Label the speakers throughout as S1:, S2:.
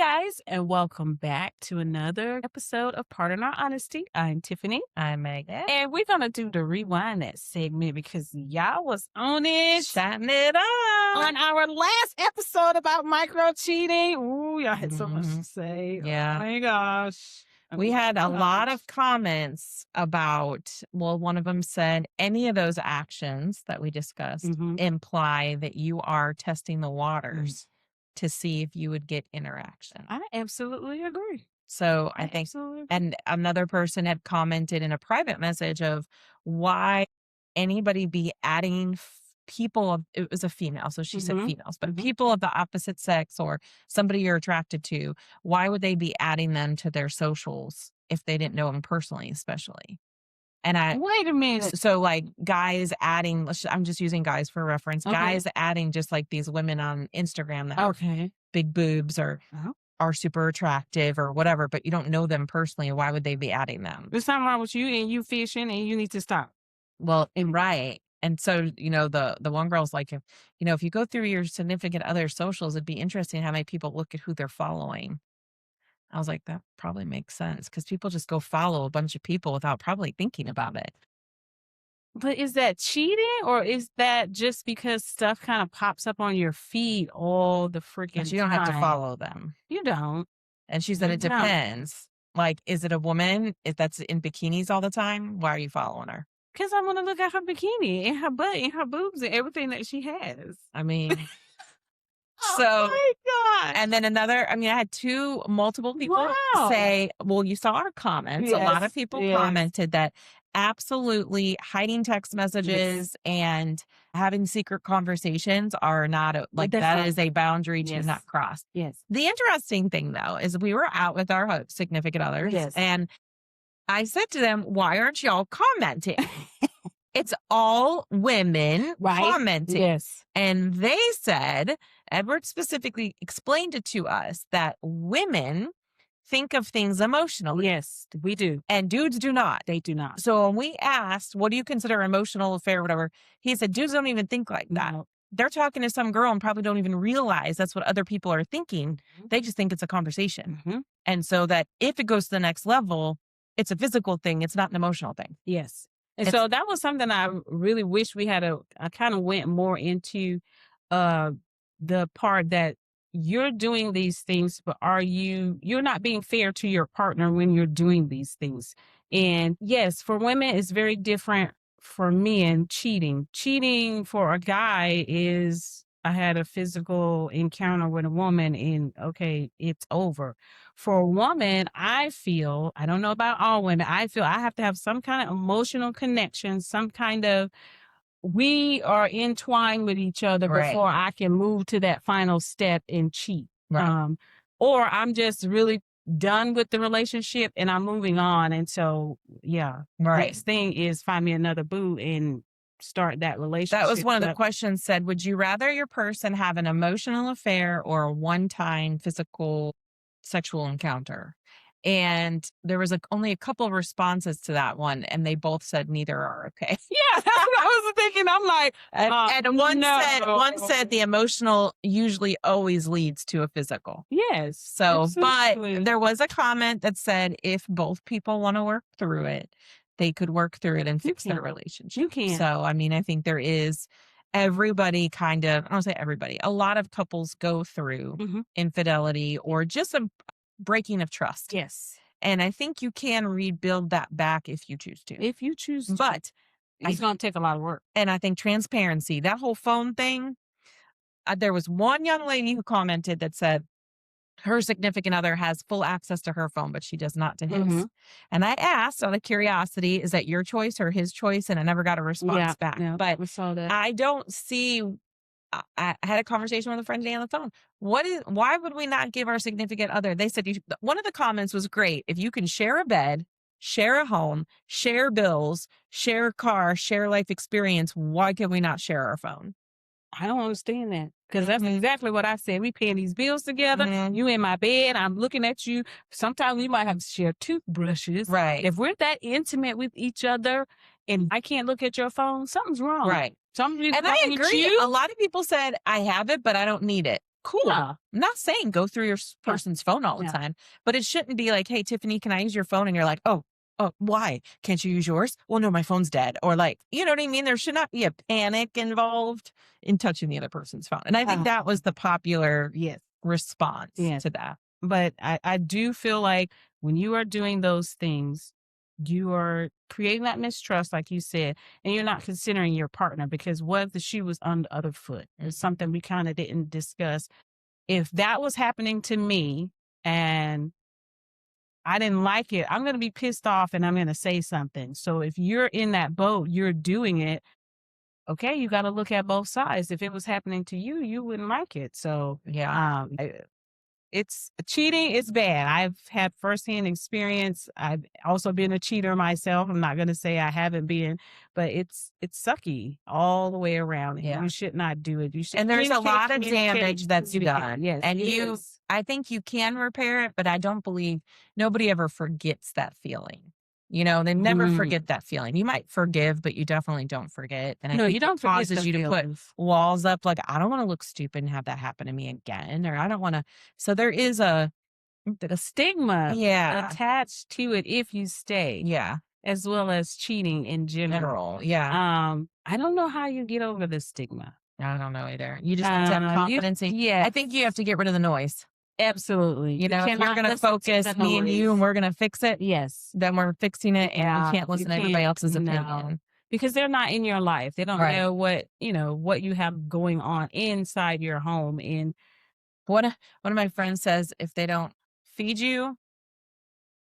S1: guys, and welcome back to another episode of Pardon Our Honesty. I'm Tiffany.
S2: I'm Megan.
S1: And we're going to do the rewind that segment because y'all was on it.
S2: Shutting it up.
S1: On our last episode about micro cheating. Ooh, y'all had so much to say.
S2: Yeah.
S1: Oh my gosh.
S2: We had a lot of comments about, well, one of them said, any of those actions that we discussed imply that you are testing the waters to see if you would get interaction.
S1: I absolutely agree.
S2: So I think, and another person had commented in a private message of why anybody be adding people of, it was a female, so she said females, but people of the opposite sex or somebody you're attracted to, why would they be adding them to their socials if they didn't know them personally, especially? And
S1: wait a minute.
S2: So like guys adding, I'm just using guys for reference, guys adding just like these women on Instagram that have big boobs or are super attractive or whatever, but you don't know them personally. Why would they be adding them?
S1: There's something wrong with you and you fishing and you need to stop.
S2: Well, right. And so, the one girl's like, if you go through your significant other's socials, it'd be interesting how many people look at who they're following. I was like, that probably makes sense because people just go follow a bunch of people without probably thinking about it.
S1: But is that cheating or is that just because stuff kind of pops up on your feed all the freaking time?
S2: You don't have to follow them.
S1: You don't.
S2: And she said it depends. Like, is it a woman if that's in bikinis all the time? Why are you following her?
S1: Because I want to look at her bikini and her butt and her boobs and everything that she has.
S2: I mean,
S1: oh my God.
S2: And then I had multiple people say, well, you saw our comments.
S1: Yes.
S2: A lot of people commented that absolutely hiding text messages and having secret conversations are not that is a boundary to not cross.
S1: Yes.
S2: The interesting thing though, is we were out with our significant others and I said to them, why aren't y'all commenting? It's all women commenting.
S1: Yes.
S2: And they said, Edward specifically explained it to us that women think of things emotionally.
S1: Yes, we do.
S2: And dudes do not.
S1: They do not.
S2: So when we asked, what do you consider emotional affair, whatever, he said, dudes don't even think like that.
S1: No.
S2: They're talking to some girl and probably don't even realize that's what other people are thinking. They just think it's a conversation. And so that if it goes to the next level, it's a physical thing. It's not an emotional thing.
S1: Yes. And so that was something I really wish we had I kind of went more into the part that you're doing these things, but you're not being fair to your partner when you're doing these things. And yes, for women, it's very different for men cheating. Cheating for a guy is, I had a physical encounter with a woman and it's over. For a woman, I feel, I don't know about all women, I feel I have to have some kind of emotional connection, some kind of, we are entwined with each other before I can move to that final step and cheat. Right. Or I'm just really done with the relationship and I'm moving on. And so, next thing is find me another boo and start that relationship.
S2: That was one of the questions said, would you rather your person have an emotional affair or a one-time physical sexual encounter? And there was only a couple of responses to that one, and they both said neither are okay.
S1: Yeah, that's what I was thinking. I'm like,
S2: and one said the emotional usually always leads to a physical.
S1: Yes.
S2: So, absolutely. But there was a comment that said if both people want to work through it, they could work through it and fix their relationship.
S1: You can.
S2: So, I mean, I think there is everybody kind of, I don't say everybody, a lot of couples go through infidelity or just a breaking of trust.
S1: Yes.
S2: And I think you can rebuild that back if you choose to.
S1: If you choose to.
S2: But
S1: it's going to take a lot of work.
S2: And I think transparency, that whole phone thing, there was one young lady who commented that said, her significant other has full access to her phone, but she does not to his. And I asked out of curiosity, is that your choice or his choice? And I never got a response back.
S1: Yeah,
S2: but
S1: we saw that.
S2: I don't see, I had a conversation with a friend today on the phone. Why would we not give our significant other? They said, one of the comments was great. If you can share a bed, share a home, share bills, share a car, share life experience, why can we not share our phone?
S1: I don't understand that because that's exactly what I said. We paying these bills together. You in my bed. I'm looking at you. Sometimes we might have to share toothbrushes.
S2: Right.
S1: If we're that intimate with each other and I can't look at your phone, something's wrong.
S2: Right.
S1: Something's
S2: and
S1: wrong
S2: I agree.
S1: With you.
S2: A lot of people said, I have it, but I don't need it. cool.
S1: Yeah.
S2: I'm not saying go through your person's phone all the time, but it shouldn't be like, hey, Tiffany, can I use your phone? And you're like, oh, why? Can't you use yours? Well, no, my phone's dead. Or like, you know what I mean? There should not be a panic involved in touching the other person's phone. And I think that was the popular response to that.
S1: But I do feel like when you are doing those things, you are creating that mistrust, like you said, and you're not considering your partner, because what if the shoe was on the other foot? It's something we kind of didn't discuss. If that was happening to me and I didn't like it, I'm going to be pissed off and I'm going to say something. So if you're in that boat, you're doing it. Okay, you got to look at both sides. If it was happening to you, you wouldn't like it. So it's cheating. It's bad. I've had firsthand experience. I've also been a cheater myself. I'm not going to say I haven't been, but it's sucky all the way around. You should not do it. You should.
S2: And there's a lot of damage that's done.
S1: Yes,
S2: and I think you can repair it, but I don't believe nobody ever forgets that feeling. You know, they never forget that feeling. You might forgive, but you definitely don't forget. And
S1: no, you don't forget
S2: causes you to put walls up. Like, I don't want to look stupid and have that happen to me again, or I don't want to. So there is a
S1: stigma attached to it if you stay.
S2: Yeah.
S1: As well as cheating in general.
S2: Yeah.
S1: I don't know how you get over the stigma.
S2: I don't know either. You just have to have confidence. I think you have to get rid of the noise.
S1: Absolutely.
S2: You know, if you're going to focus, me and you, and we're going to fix it.
S1: Yes.
S2: Then we're fixing it, and we can't listen to everybody else's opinion.
S1: Because they're not in your life. They don't know what you have going on inside your home. And
S2: one of my friends says, if they don't feed you,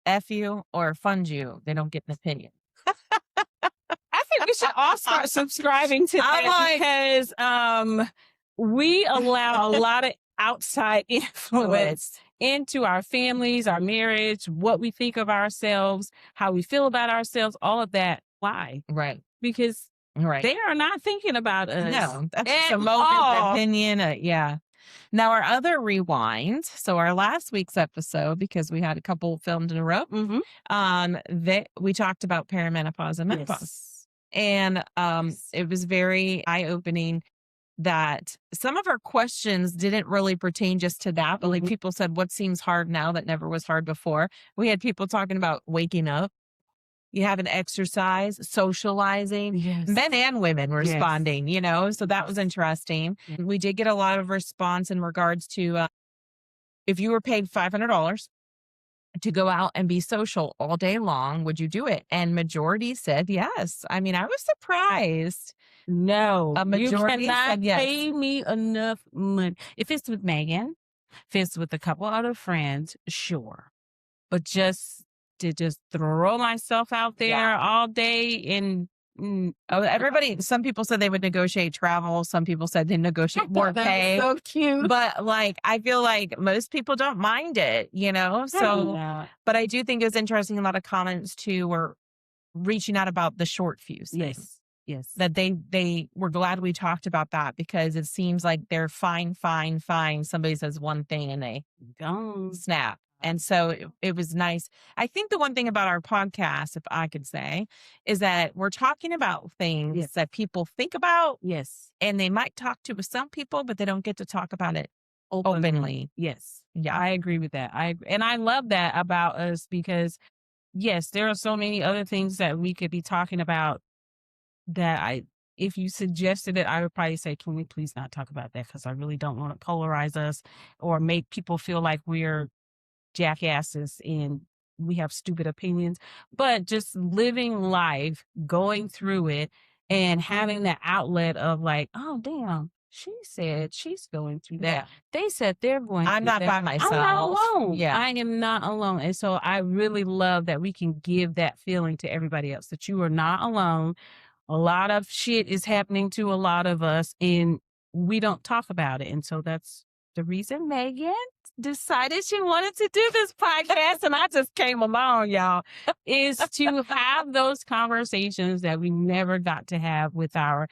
S2: F you, or fund you, they don't get an opinion.
S1: I think we should all start subscribing to that, because we allow a lot of outside influence into our families, our marriage, what we think of ourselves, how we feel about ourselves, all of that. Why?
S2: Right.
S1: Because they are not thinking about us.
S2: No, that's just a moment, opinion. Now, our other rewind, so our last week's episode, because we had a couple filmed in a row, we talked about perimenopause and menopause. And it was very eye-opening that some of our questions didn't really pertain just to that, but like people said, what seems hard now that never was hard before? We had people talking about waking up. You haven't exercised, socializing, men and women responding, so that was interesting. We did get a lot of response in regards to if you were paid $500 to go out and be social all day long, would you do it? And majority said yes. I mean, I was surprised.
S1: No,
S2: a majority
S1: you cannot
S2: said yes.
S1: Pay me enough money. If it's with Megan, if it's with a couple other friends, sure. But just to throw myself out there all day and
S2: some people said they would negotiate travel. Some people said they negotiate more pay.
S1: So cute.
S2: But like, I feel like most people don't mind it, so, but I do think it was interesting. A lot of comments too were reaching out about the short fuse.
S1: Yes.
S2: That they were glad we talked about that, because it seems like they're fine. Somebody says one thing and they snap. And so it was nice. I think the one thing about our podcast, if I could say, is that we're talking about things that people think about.
S1: Yes.
S2: And they might talk to with some people, but they don't get to talk about it openly.
S1: Yes.
S2: Yeah.
S1: I agree with that. And I love that about us, because yes, there are so many other things that we could be talking about that if you suggested it, I would probably say, can we please not talk about that? Because I really don't want to polarize us or make people feel like we're jackasses and we have stupid opinions. But just living life, going through it, and having that outlet of like, oh, damn, she said she's going through that.
S2: Yeah.
S1: They said they're going
S2: I'm
S1: through
S2: not
S1: that.
S2: by myself.
S1: I'm not alone.
S2: Yeah.
S1: I am not alone. And so I really love that we can give that feeling to everybody else, that you are not alone. A lot of shit is happening to a lot of us, and we don't talk about it. And so that's the reason Megan decided she wanted to do this podcast, and I just came along, y'all, is to have those conversations that we never got to have with our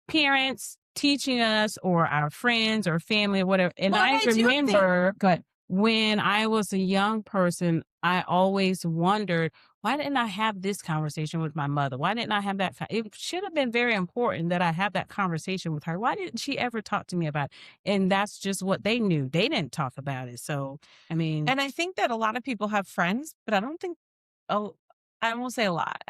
S1: parents teaching us, or our friends or family or whatever. And I remember when I was a young person, I always wondered, why didn't I have this conversation with my mother? Why didn't I have that? It should have been very important that I have that conversation with her. Why didn't she ever talk to me about it? And that's just what they knew. They didn't talk about it. So, I mean,
S2: And I think that a lot of people have friends, but I don't think, oh, I won't say a lot.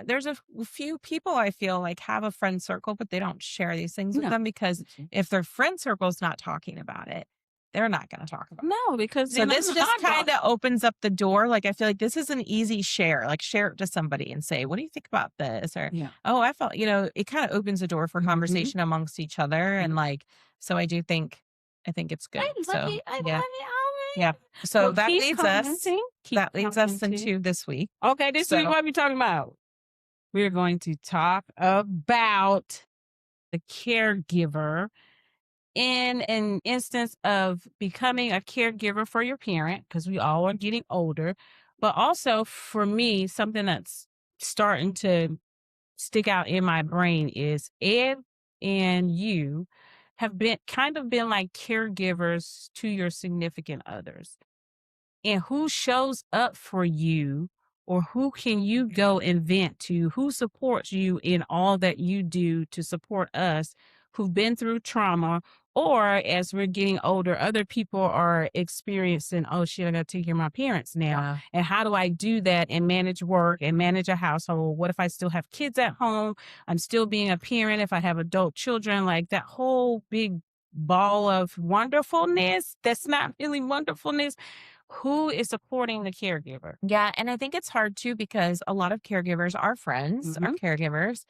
S2: There's a few people I feel like have a friend circle, but they don't share these things with
S1: no.
S2: them because if their friend circle is not talking about it, they're not going to talk about it.
S1: No, because
S2: So this just kind of opens up the door. Like, I feel like this is an easy share. Like, share it to somebody and say, what do you think about this? Or, oh, I felt, it kind of opens the door for conversation amongst each other. And like, so I think it's good.
S1: I love it. I love it.
S2: Yeah. So
S1: Well,
S2: that leads us
S1: commenting.
S2: into this week.
S1: Okay, this week, what are we talking about? We're going to talk about the caregiver in an instance of becoming a caregiver for your parent, because we all are getting older. But also for me, something that's starting to stick out in my brain is Ed and you have been like caregivers to your significant others. And who shows up for you, or who can you go and vent to, who supports you in all that you do to support us who've been through trauma, or as we're getting older, other people are experiencing, oh shit, I gotta take care of my parents now. And how do I do that and manage work and manage a household? What if I still have kids at home? I'm still being a parent if I have adult children, like that whole big ball of wonderfulness that's not really wonderfulness. Who is supporting the caregiver?
S2: Yeah. And I think it's hard too, because a lot of caregivers are friends, are caregivers,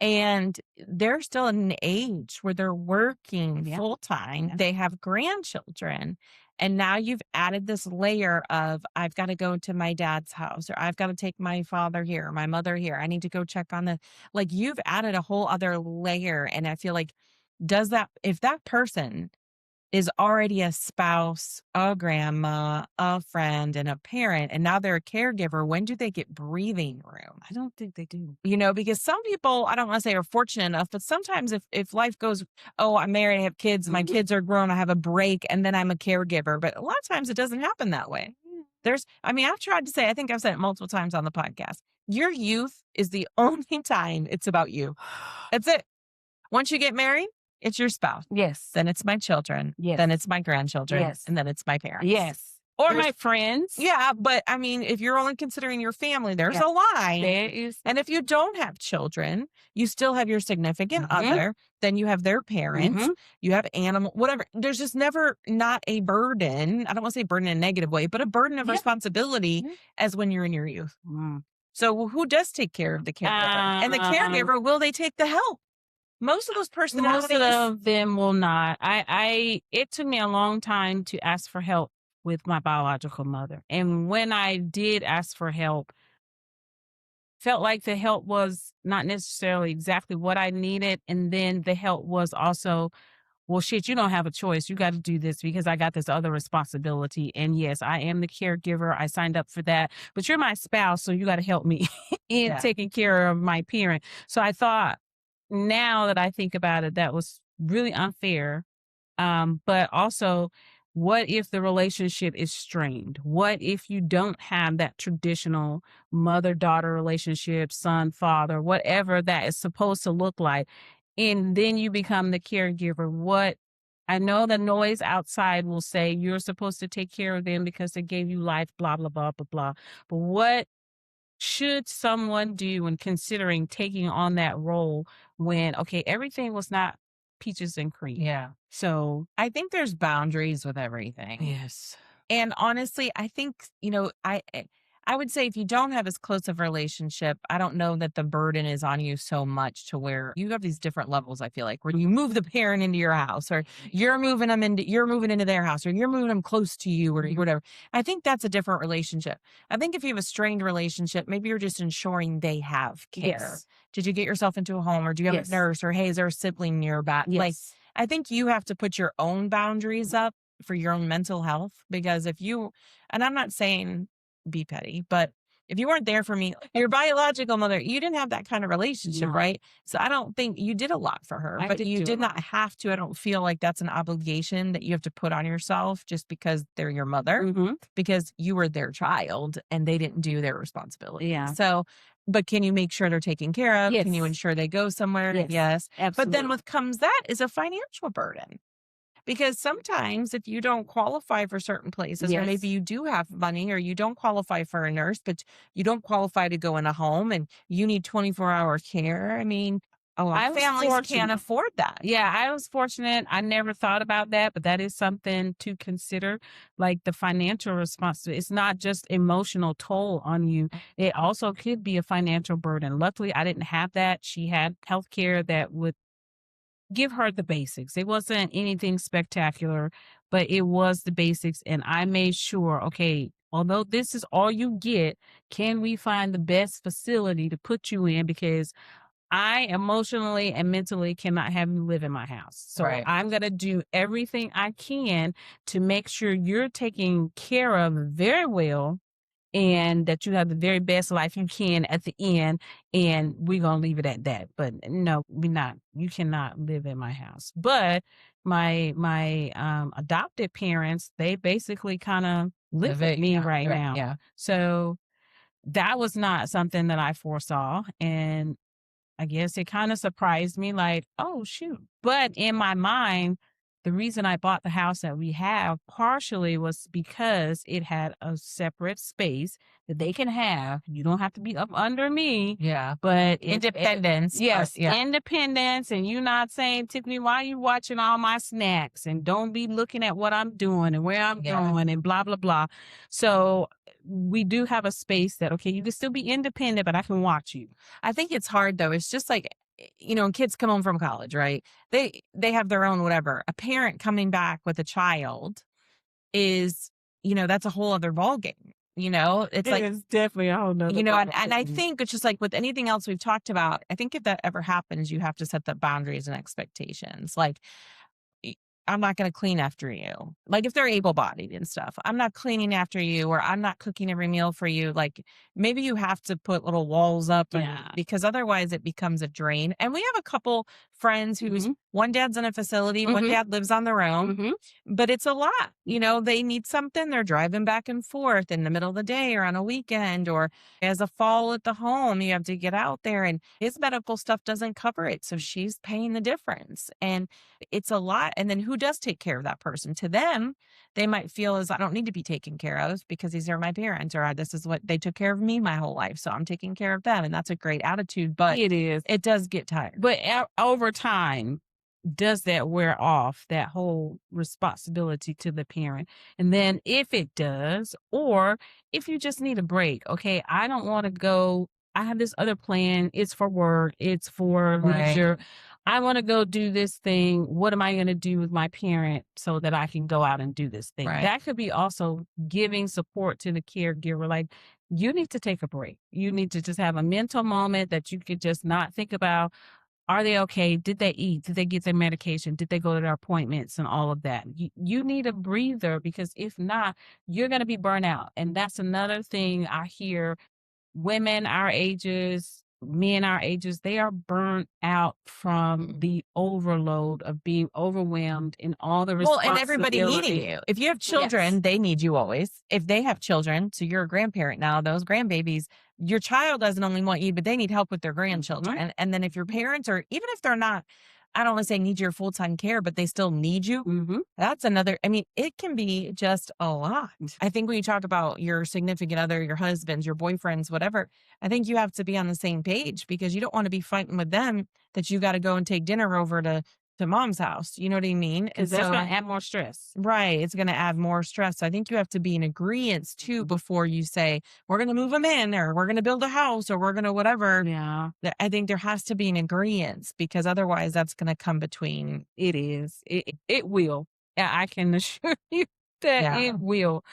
S2: and they're still in an age where they're working full time. They have grandchildren. And now you've added this layer of, I've got to go to my dad's house, or I've got to take my father here, or my mother here. I need to go check on like, you've added a whole other layer. And I feel like, if that person is already a spouse, a grandma, a friend, and a parent, and now they're a caregiver, when do they get breathing room?
S1: I don't think they do.
S2: Because some people, I don't want to say are fortunate enough, but sometimes if life goes, oh, I'm married, I have kids, my kids are grown, I have a break, and then I'm a caregiver. But a lot of times it doesn't happen that way. I've tried to say, I think I've said it multiple times on the podcast, your youth is the only time it's about you. That's it. Once you get married, it's your spouse.
S1: Yes.
S2: Then it's my children.
S1: Yes.
S2: Then it's my grandchildren.
S1: Yes.
S2: And then it's my parents.
S1: Yes. Or my friends.
S2: Yeah. But I mean, if you're only considering your family, there's a line.
S1: There is.
S2: And if you don't have children, you still have your significant other. Then you have their parents. You have animal, whatever. There's just never not a burden. I don't want to say burden in a negative way, but a burden of responsibility as when you're in your youth. So who does take care of the caregiver? And the caregiver, will they take the help? Most of those personalities.
S1: Most of them will not. It took me a long time to ask for help with my biological mother. And when I did ask for help, felt like the help was not necessarily exactly what I needed. And then the help was also, well, shit, you don't have a choice. You got to do this because I got this other responsibility. And yes, I am the caregiver. I signed up for that. But you're my spouse, so you got to help me in taking care of my parent. So I thought, now that I think about it, that was really unfair. But also, what if the relationship is strained? What if you don't have that traditional mother-daughter relationship, son-father, whatever that is supposed to look like? And then you become the caregiver. I know the noise outside will say you're supposed to take care of them because they gave you life, blah, blah, blah, blah, blah. But what should someone do when considering taking on that role when, okay, everything was not peaches and cream?
S2: Yeah.
S1: So
S2: I think there's boundaries with everything.
S1: yes.
S2: And honestly, I think, I would say if you don't have as close of a relationship, I don't know that the burden is on you so much to where you have these different levels, I feel like, where you move the parent into your house, or you're moving into their house, or you're moving them close to you, or whatever. I think that's a different relationship. I think if you have a strained relationship, maybe you're just ensuring they have care.
S1: Yes.
S2: Did you get yourself into a home, or do you have a nurse, or hey, is there a sibling nearby?
S1: Yes.
S2: Like, I think you have to put your own boundaries up for your own mental health, because and I'm not saying be petty, but if you weren't there for me, your biological mother, you didn't have that kind of relationship,
S1: No,
S2: right? So I don't think you did a lot for her,
S1: I
S2: but
S1: did
S2: you
S1: do a
S2: did
S1: lot.
S2: not have to. I don't feel like that's an obligation that you have to put on yourself just because they're your mother,
S1: Mhm.
S2: because you were their child and they didn't do their responsibility.
S1: Yeah.
S2: So, but can you make sure they're taken care of? Can you
S1: Yes.
S2: ensure they go somewhere?
S1: Yes.
S2: Yes. But then
S1: Absolutely.
S2: what comes that is a financial burden. Because sometimes if you don't qualify for certain places, or maybe
S1: Yes.
S2: you do have money, or you don't qualify for a nurse, but you don't qualify to go in a home and you need 24-hour care. I mean, a lot of
S1: I was
S2: families can't
S1: fortunate.
S2: afford that.
S1: Yeah, I was fortunate. I never thought about that, but that is something to consider. Like the financial responsibility. It's not just emotional toll on you. It also could be a financial burden. Luckily, I didn't have that. She had health care that would give her the basics. It wasn't anything spectacular, but it was the basics. And I made sure, okay, although this is all you get, can we find the best facility to put you in? Because I emotionally and mentally cannot have you live in my house. So
S2: Right.
S1: I'm going to do everything I can to make sure you're taken care of very well and that you have the very best life you can at the end. And we're going to leave it at that. But no, we're not. You cannot live in my house. But my adopted parents, they basically kind of live with me
S2: Yeah.
S1: right
S2: Right.
S1: now.
S2: Yeah.
S1: So that was not something that I foresaw. And I guess it kind of surprised me, like, oh, shoot. But in my mind, the reason I bought the house that we have partially was because it had a separate space that they can have. You don't have to be up under me,
S2: Yeah.
S1: but
S2: Independence. But
S1: yes,
S2: yeah.
S1: independence. And you not saying, Tiffany, why are you watching all my snacks? And don't be looking at what I'm doing and where I'm
S2: Yeah.
S1: going and blah, blah, blah. So we do have a space that, okay, you can still be independent, but I can watch you.
S2: I think it's hard though. It's just like, kids come home from college, right? They have their own whatever. A parent coming back with a child is, that's a whole other ball game. It's
S1: It
S2: like,
S1: is definitely a whole nother
S2: and I think it's just like with anything else we've talked about, I think if that ever happens, you have to set the boundaries and expectations. Like, y- I'm not going to clean after you. Like if they're able bodied and stuff, I'm not cleaning after you, or I'm not cooking every meal for you. Like maybe you have to put little walls up, and
S1: Yeah.
S2: because otherwise it becomes a drain. And we have a couple friends whose
S1: Mhm.
S2: one dad's in a facility, one
S1: Mhm.
S2: dad lives on their own,
S1: Mhm.
S2: but it's a lot. They need something. They're driving back and forth in the middle of the day or on a weekend, or as a fall at the home, you have to get out there, and his medical stuff doesn't cover it. So she's paying the difference. And it's a lot. And then who does take care of that person? To them, they might feel as I don't need to be taken care of because these are my parents, or this is what they took care of me my whole life. So I'm taking care of them. And that's a great attitude, but
S1: It is.
S2: it does get tired.
S1: But over time, does that wear off that whole responsibility to the parent? And then if it does, or if you just need a break, okay, I don't want to go. I have this other plan. It's for work. It's for
S2: Right.
S1: leisure. I want to go do this thing. What am I going to do with my parent so that I can go out and do this thing?
S2: Right.
S1: That could be also giving support to the caregiver. Like you need to take a break. You need to just have a mental moment that you could just not think about. Are they okay? Did they eat? Did they get their medication? Did they go to their appointments and all of that? You need a breather because if not, you're going to be burnt out. And that's another thing I hear women our ages, men our ages, they are burnt out from the overload of being overwhelmed in all the
S2: Well, and everybody needing
S1: responsibility.
S2: you. If you have
S1: Yes.
S2: children, they need you always. If they have children, so you're a grandparent now, those grandbabies, your child doesn't only want you, but they need help with their grandchildren.
S1: Mhm.
S2: And then if your parents, or even if they're not, I don't want to say need your full-time care, but they still need you.
S1: Mhm.
S2: That's another, I mean, it can be just a lot. I think when you talk about your significant other, your husbands, your boyfriends, whatever, I think you have to be on the same page because you don't want to be fighting with them that you got to go and take dinner over to mom's house. You know what I mean? And
S1: Because that's
S2: so,
S1: going to add more stress.
S2: right, it's going to add more stress. So I think you have to be in agreement too before you say, we're going to move them in, or we're going to build a house, or we're going to whatever.
S1: Yeah.
S2: I think there has to be an agreement because otherwise that's going to come between.
S1: It is. It will. Yeah, I can assure you that
S2: Yeah.
S1: it will.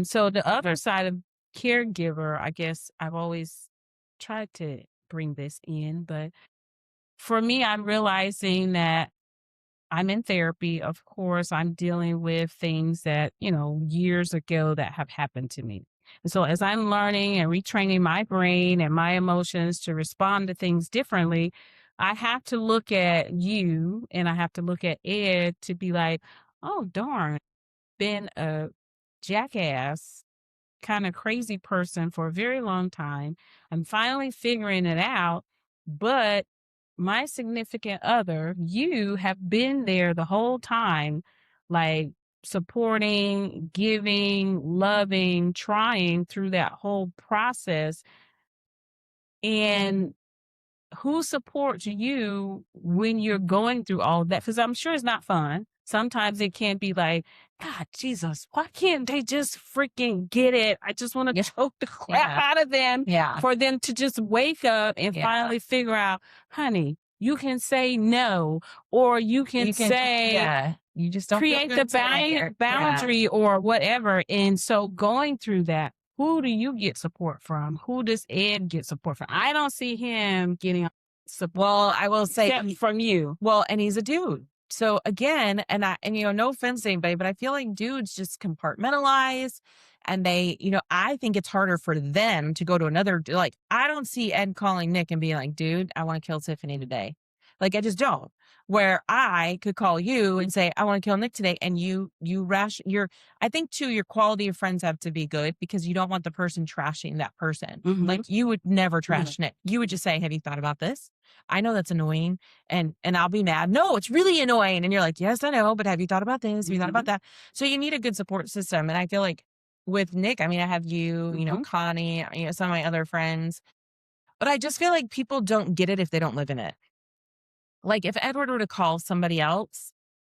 S1: So the other side of caregiver, I guess I've always tried to bring this in, but for me, I'm realizing that I'm in therapy. Of course, I'm dealing with things that, years ago that have happened to me. And so as I'm learning and retraining my brain and my emotions to respond to things differently, I have to look at you and I have to look at Ed to be like, oh, darn, been a jackass kind of crazy person for a very long time. I'm finally figuring it out, but my significant other, you have been there the whole time, like supporting, giving, loving, trying through that whole process. And who supports you when you're going through all of that? Because I'm sure it's not fun. Sometimes it can be like, God, Jesus, why can't they just freaking get it? I just want to choke the crap out of them for them to just wake up and finally figure out, honey, you can say no, or you can say,
S2: you just don't
S1: create the boundary or whatever. And so going through that, who do you get support from? Who does Ed get support from? I don't see him getting support.
S2: Well, I will say
S1: from you.
S2: Well, and he's a dude. So again, and no offense to anybody, but I feel like dudes just compartmentalize and they, I think it's harder for them to go to another, like, I don't see Ed calling Nick and being like, dude, I want to kill Tiffany today. Like, I just don't. Where I could call you and say, I want to kill Nick today. And I think too, your quality of friends have to be good because you don't want the person trashing that person.
S1: Mhm.
S2: Like, you would never trash Nick. You would just say, have you thought about this? I know that's annoying and I'll be mad. No, it's really annoying. And you're like, yes, I know, but have you thought about this? Have you thought about that? So you need a good support system. And I feel like with Nick, I mean, I have you, Connie, some of my other friends, but I just feel like people don't get it if they don't live in it. Like if Edward were to call somebody else,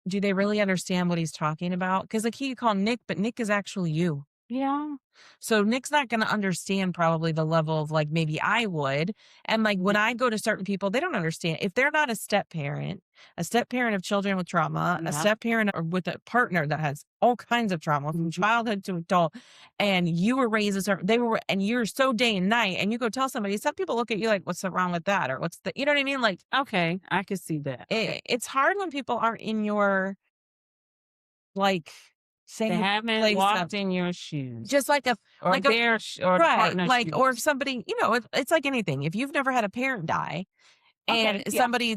S2: do they really understand what he's talking about? Because like he could call Nick, but Nick is actually you.
S1: Yeah.
S2: So Nick's not going to understand probably the level of like maybe I would. And like when I go to certain people, they don't understand. If they're not a step parent of children with trauma, a step parent or with a partner that has all kinds of trauma from childhood to adult, and you were raised as and you're so day and night, and you go tell somebody, some people look at you like, what's wrong with that? Or what's the, you know what I mean? Like,
S1: okay, I could see that.
S2: It's hard when people aren't in your like,
S1: they haven't walked in your shoes,
S2: just like
S1: or partner
S2: like
S1: shoes.
S2: or if somebody, it's like anything. If you've never had a parent die, and somebody,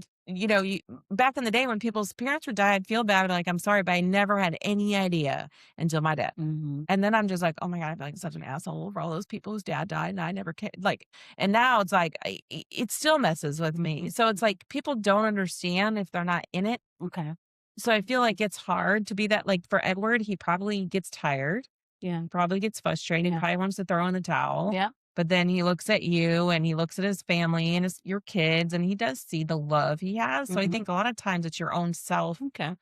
S2: back in the day when people's parents would die, I'd feel bad, like I'm sorry, but I never had any idea until my death. And then I'm just like, oh my God, I feel like such an asshole for all those people whose dad died, and I never cared. Like, and now it's like it still messes with me. So it's like people don't understand if they're not in it.
S1: Okay.
S2: So I feel like it's hard to be that, like for Edward, he probably gets tired.
S1: Yeah.
S2: Probably gets frustrated, probably wants to throw in the towel.
S1: Yeah.
S2: But then he looks at you and he looks at his family and your kids, and he does see the love he has. So I think a lot of times it's your own self.
S1: Okay.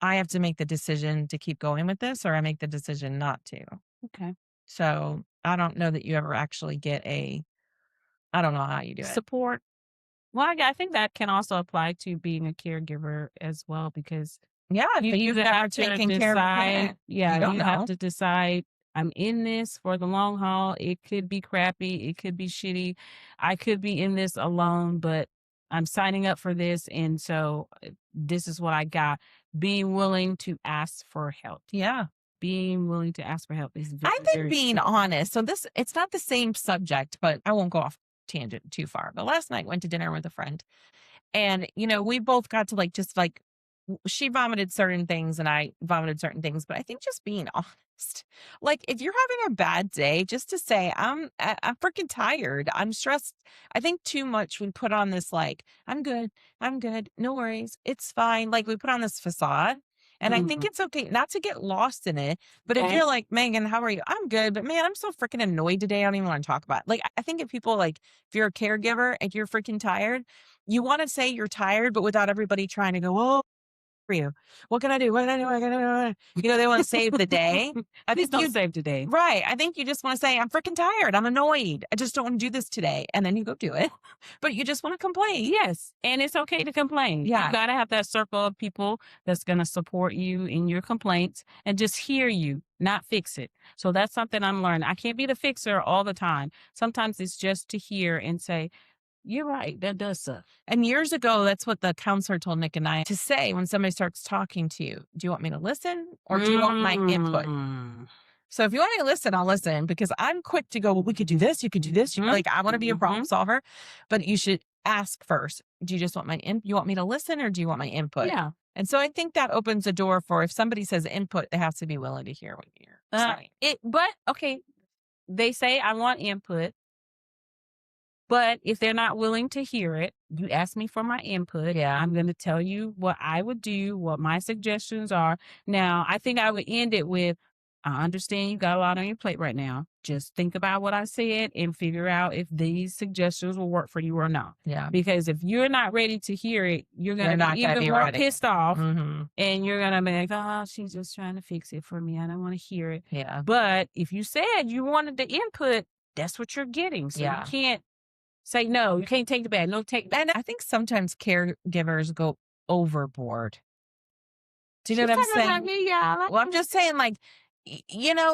S2: I have to make the decision to keep going with this, or I make the decision not to.
S1: Okay.
S2: So I don't know that you ever actually get I don't know how you do it.
S1: Support. Well, I think that can also apply to being a caregiver as well, because
S2: you have to decide.
S1: Yeah, you have to decide. I'm in this for the long haul. It could be crappy. It could be shitty. I could be in this alone, but I'm signing up for this. And so this is what I got. Being willing to ask for help.
S2: Yeah.
S1: Being willing to ask for help is very,
S2: I think being honest. So it's not the same subject, but I won't go off tangent too far. But last night went to dinner with a friend, and we both got to she vomited certain things and I vomited certain things, but I think just being honest, like if you're having a bad day, just to say, I'm freaking tired, I'm stressed. I think too much we put on this, like, I'm good, no worries, it's fine. Like we put on this facade. And I think it's okay not to get lost in it. But if you're like, Megan, how are you? I'm good. But man, I'm so freaking annoyed today. I don't even want to talk about it. Like, I think if people if you're a caregiver and you're freaking tired, you want to say you're tired, but without everybody trying to go, oh, for you. What can I do? What can I do? What can I do? They want to save the day. I think
S1: don't save the day.
S2: Right. I think you just want to say, I'm freaking tired. I'm annoyed. I just don't want to do this today. And then you go do it. But you just want to complain.
S1: Yes. And it's okay to complain.
S2: Yeah.
S1: You got to have that circle of people that's going to support you in your complaints and just hear you, not fix it. So that's something I'm learning. I can't be the fixer all the time. Sometimes it's just to hear and say, you're right. That does suck.
S2: And years ago, that's what the counselor told Nick and I to say when somebody starts talking to you. Do you want me to listen or do you want my input? So if you want me to listen, I'll listen because I'm quick to go, well, we could do this. You could do this.
S1: Mhm.
S2: Like, I want to be a problem
S1: Mhm.
S2: solver, but you should ask first. Do you just want you want me to listen or do you want my input?
S1: Yeah.
S2: And so I think that opens the door for if somebody says input, they have to be willing to hear what you're saying.
S1: But okay, they say I want input. But if they're not willing to hear it, you ask me for my input.
S2: Yeah.
S1: I'm going to tell you what I would do, what my suggestions are. Now, I think I would end it with I understand you got a lot on your plate right now. Just think about what I said and figure out if these suggestions will work for you or not.
S2: Yeah.
S1: Because if you're not ready to hear it, you're going to
S2: You're not
S1: be
S2: going to
S1: even
S2: be
S1: more
S2: ready.
S1: pissed off.
S2: Mm-hmm.
S1: And you're going to be like, oh, she's just trying to fix it for me. I don't want to hear it.
S2: Yeah.
S1: But if you said you wanted the input, that's what you're getting. So you can't say, no, you can't take the bad. No, take.
S2: And I think sometimes caregivers go overboard. Do you know what I'm
S1: She's talking about
S2: saying?
S1: me, y'all.
S2: Well, I'm just saying, like,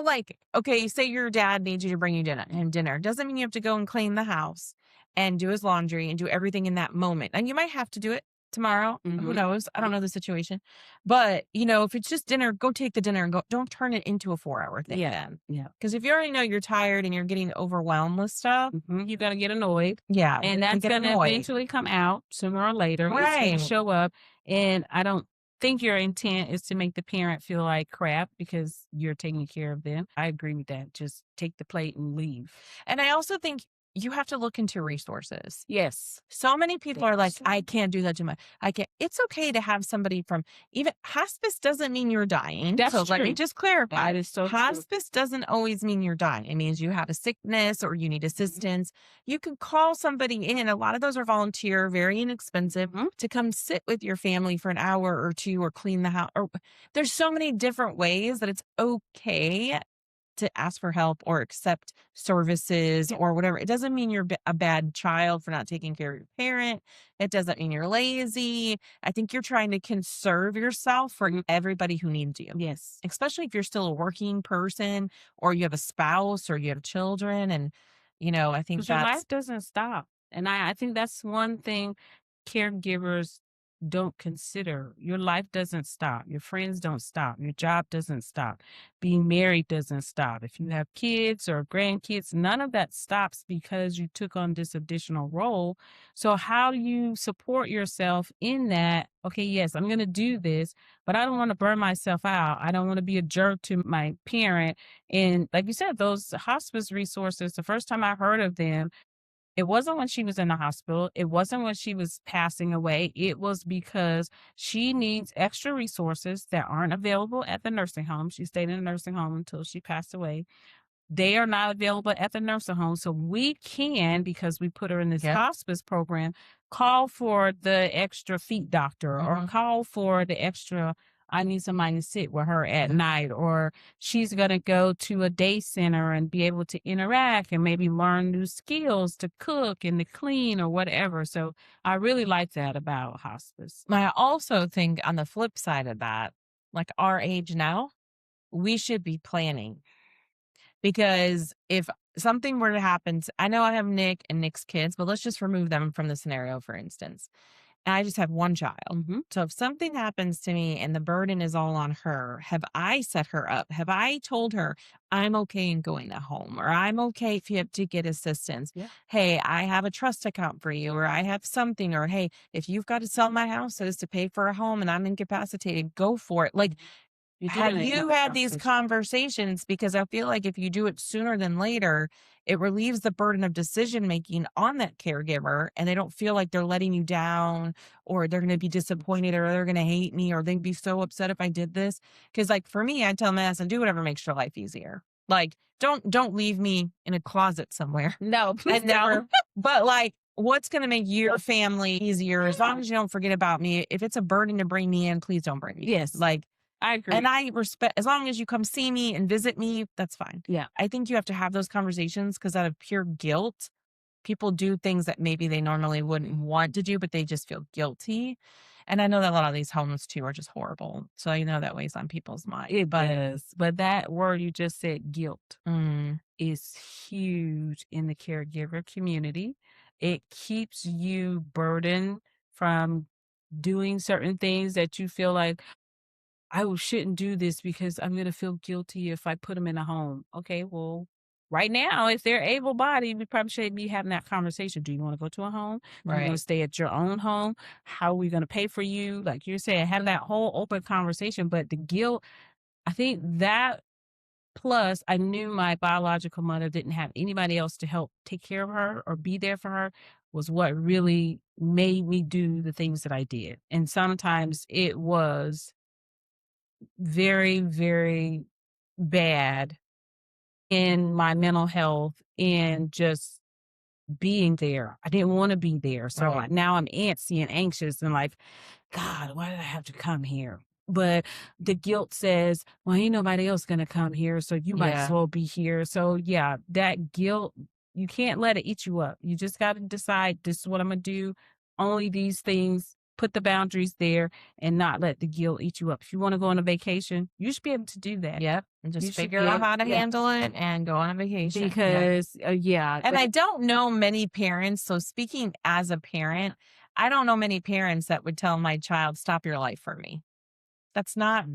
S2: like, okay, say your dad needs you to bring you dinner. Doesn't mean you have to go and clean the house and do his laundry and do everything in that moment. And you might have to do it tomorrow. Who
S1: Mhm.
S2: knows? I don't know the situation. But, if it's just dinner, go take the dinner and go. Don't turn it into a 4-hour thing then.
S1: Yeah.
S2: Because if you already know you're tired and you're getting overwhelmed with stuff,
S1: You're going to get annoyed.
S2: yeah.
S1: And
S2: you
S1: that's
S2: get
S1: going to
S2: annoyed.
S1: eventually come out sooner or later. It's going
S2: Right.
S1: to show up. And I don't think your intent is to make the parent feel like crap because you're taking care of them. I agree with that. Just take the plate and leave.
S2: And I also think you have to look into resources.
S1: Yes.
S2: So many people are like, I can't do that too much. I can't. It's okay to have somebody from even hospice doesn't mean you're dying.
S1: That's
S2: so let me
S1: true.
S2: just clarify.
S1: That is so true.
S2: Hospice doesn't always mean you're dying. It means you have a sickness or you need assistance. You can call somebody in. A lot of those are volunteer, very inexpensive to come sit with your family for an hour or two or clean the house. Or there's so many different ways that it's okay to ask for help or accept services or whatever. It doesn't mean you're a bad child for not taking care of your parent. It doesn't mean you're lazy. I think you're trying to conserve yourself for everybody who needs you.
S1: Yes.
S2: Especially if you're still a working person or you have a spouse or you have children. And, I think
S1: Your
S2: that's
S1: life doesn't stop. And I think that's one thing caregivers don't consider. Your life doesn't stop. Your friends don't stop. Your job doesn't stop. Being married doesn't stop. If you have kids or grandkids, none of that stops because you took on this additional role. So, how do you support yourself in that? Okay, yes, I'm going to do this, but I don't want to burn myself out. I don't want to be a jerk to my parent. And like you said, those hospice resources, the first time I heard of them, it wasn't when she was in the hospital. It wasn't when she was passing away. It was because she needs extra resources that aren't available at the nursing home. She stayed in a nursing home until she passed away. They are not available at the nursing home. So we can, because we put her in this hospice program, call for the extra feet doctor or call for the extra, I need somebody to sit with her at night, or she's going to go to a day center and be able to interact and maybe learn new skills to cook and to clean or whatever. So I really like that about hospice.
S2: I also think on the flip side of that, like our age now, we should be planning. Because if something were to happen, I know I have Nick and Nick's kids, but let's just remove them from the scenario, for instance. And I just have one child. So if something happens to me and the burden is all on her, have I set her up? Have I told her I'm okay in going to home or I'm okay if you have to get assistance?
S1: Yeah.
S2: Hey, I have a trust account for you, or I have something, or hey, if you've got to sell my house so as to pay for a home and I'm incapacitated, go for it. Like, have you had these conversations? Because I feel like if you do it sooner than later, it relieves the burden of decision making on that caregiver and they don't feel like they're letting you down or they're going to be disappointed or they're going to hate me or they'd be so upset if I did this. Because like for me, I tell them, do whatever makes your life easier. Like don't leave me in a closet somewhere.
S1: No, please never.
S2: But like, what's going to make your family easier? As long as you don't forget about me. If it's a burden to bring me in, please don't bring me.
S1: Yes.
S2: Like,
S1: I agree.
S2: and I respect, as long as you come see me and visit me, that's fine.
S1: Yeah.
S2: I think you have to have those conversations because out of pure guilt, people do things that maybe they normally wouldn't want to do, but they just feel guilty. And I know that a lot of these homes too are just horrible. So that weighs on people's mind.
S1: It does. But that word you just said, guilt, is huge in the caregiver community. It keeps you burdened from doing certain things that you feel like, I shouldn't do this because I'm going to feel guilty if I put them in a home. Okay, well, right now, if they're able bodied, we probably should be having that conversation. Do you want to go to a home? Do you want
S2: Right.
S1: to stay at your own home? How are we going to pay for you? Like you're saying, have that whole open conversation. But the guilt, I think that plus I knew my biological mother didn't have anybody else to help take care of her or be there for her was what really made me do the things that I did. And sometimes it was very, very bad in my mental health and just being there. I didn't want to be there. So
S2: Right.
S1: now I'm antsy and anxious and like, God, why did I have to come here? But the guilt says, well, ain't nobody else going to come here. So you might as
S2: Yeah.
S1: well be here. So yeah, that guilt, you can't let it eat you up. You just got to decide this is what I'm going to do. Only these things, put the boundaries there and not let the guilt eat you up. If you want to go on a vacation, you should be able to do that.
S2: Yep. And
S1: You
S2: just
S1: should
S2: figure
S1: be
S2: out
S1: able,
S2: how to
S1: yeah,
S2: handle it and go on a vacation. Yeah.
S1: because yeah.
S2: And
S1: but-
S2: I don't know many parents. So speaking as a parent, I don't know many parents that would tell my child, stop your life for me. That's not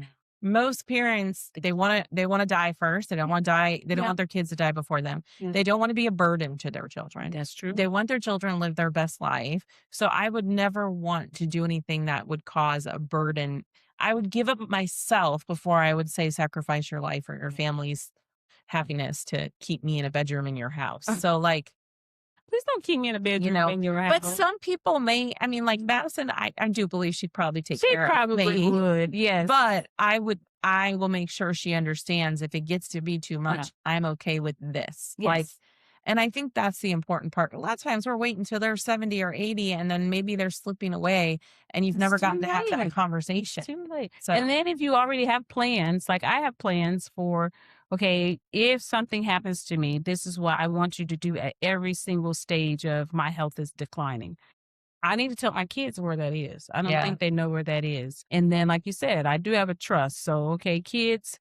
S2: most parents. They want to die first. They don't want to die. They don't
S1: Yeah.
S2: want their kids to die before them.
S1: Yeah.
S2: They don't want to be a burden to their children.
S1: That's true.
S2: They want their children to live their best life. So I would never want to do anything that would cause a burden. I would give up myself before I would say sacrifice your life or your family's happiness to keep me in a bedroom in your house. So like,
S1: Please don't keep me in a bedroom when you're
S2: but
S1: out.
S2: some people may, I mean, like Madison, I do believe she'd probably take
S1: She
S2: care of
S1: probably
S2: me.
S1: would, yes.
S2: But I will make sure she understands if it gets to be too much, I'm okay with this.
S1: Yes.
S2: Like, and I think that's the important part. A lot of times we're waiting until they're 70 or 80 and then maybe they're slipping away and you've never gotten to have that conversation.
S1: It's too late.
S2: So,
S1: And then if you already have plans, like I have plans for, okay, if something happens to me, this is what I want you to do at every single stage of my health is declining. I need to tell my kids where that is. I don't
S2: Yeah.
S1: think they know where that is. And then, like you said, I do have a trust. So, okay, kids,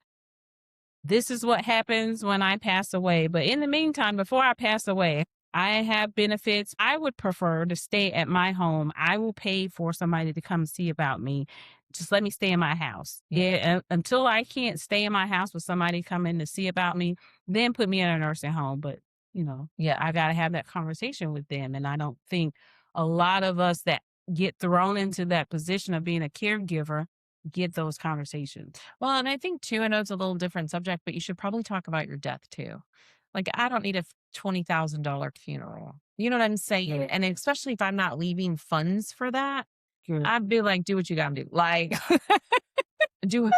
S1: this is what happens when I pass away. But in the meantime, before I pass away, I have benefits. I would prefer to stay at my home. I will pay for somebody to come see about me. Just let me stay in my house. Yeah, until I can't stay in my house with somebody coming to see about me, then put me in a nursing home. But,
S2: yeah,
S1: I got to have that conversation with them. And I don't think a lot of us that get thrown into that position of being a caregiver get those conversations.
S2: Well, and I think too, I know it's a little different subject, but you should probably talk about your death too. Like, I don't need a $20,000 funeral. You know what I'm saying?
S1: Yeah.
S2: And especially if I'm not leaving funds for that,
S1: Girl.
S2: I'd be like, do what you gotta do. Like, do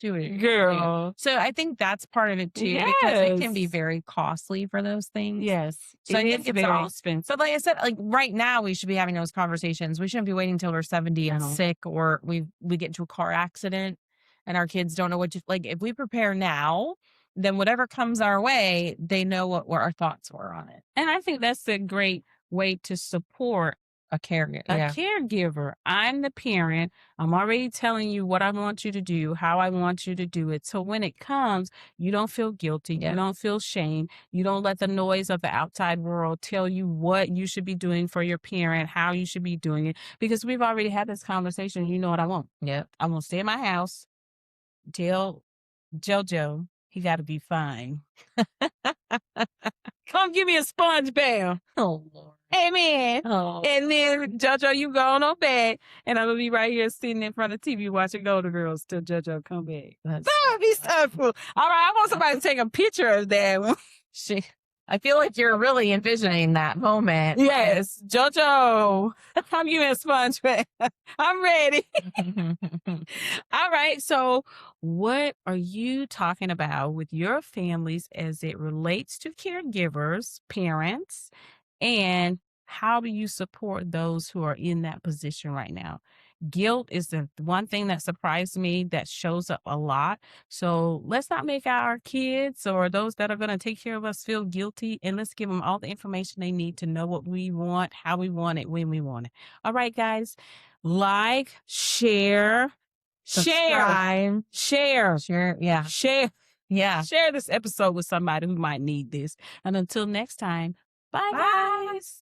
S2: it.
S1: Girl.
S2: So I think that's part of it too, because it can be very costly for those things.
S1: Yes.
S2: So I
S1: It
S2: think
S1: is
S2: it's
S1: very
S2: all
S1: expensive.
S2: But like I said, like right now we should be having those conversations. We shouldn't be waiting until we're 70 and
S1: No.
S2: sick, or we get into a car accident and our kids don't know what to, like, if we prepare now, then whatever comes our way, they know what our thoughts were on it.
S1: And I think that's a great way to support
S2: A caregiver.
S1: a
S2: Yeah.
S1: caregiver. I'm the parent. I'm already telling you what I want you to do, how I want you to do it. So when it comes, you don't feel guilty.
S2: Yeah.
S1: You don't feel shame. You don't let the noise of the outside world tell you what you should be doing for your parent, how you should be doing it. Because we've already had this conversation. You know what I want.
S2: Yep.
S1: I want to stay in my house. Tell JoJo he got to be fine. Come give me a sponge bath.
S2: Oh Lord.
S1: Amen.
S2: Oh.
S1: And then JoJo, you go on bed, and I'm gonna be right here sitting in front of TV watching Golden Girls till JoJo come back.
S2: That's
S1: That would be so cool. All right, I want somebody to take a picture of that.
S2: I feel like you're really envisioning that moment.
S1: Yes, JoJo, come give me a sponge bath. I'm ready. All right. So, what are you talking about with your families as it relates to caregivers, parents, and how do you support those who are in that position right now? Guilt is the one thing that surprised me that shows up a lot. So let's not make our kids or those that are going to take care of us feel guilty, and let's give them all the information they need to know what we want, how we want it, when we want it. All right, guys, like, share,
S2: Subscribe.
S1: share.
S2: Yeah.
S1: Share this episode with somebody who might need this. And until next time, bye. Guys.